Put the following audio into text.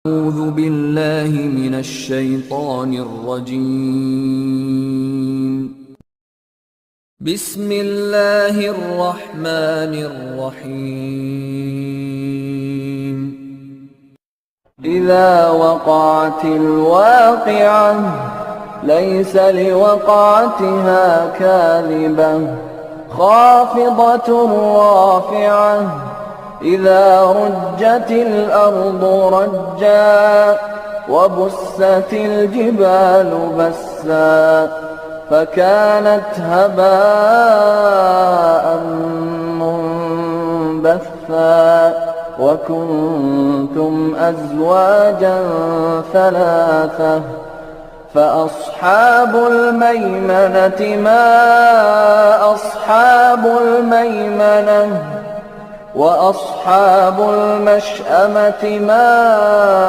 أعوذ بالله من الشيطان الرجيم. بسم الله الرحمن الرحيم. إذا وقعت الواقعة ليس لوقعتها كاذبة خافضة رافعة إذا رجت الأرض رجا وبست الجبال بسا فكانت هباء منبثا وكنتم أزواجا ثلاثة فأصحاب الميمنة ما أصحاب الميمنة وأصحاب المشأمة ما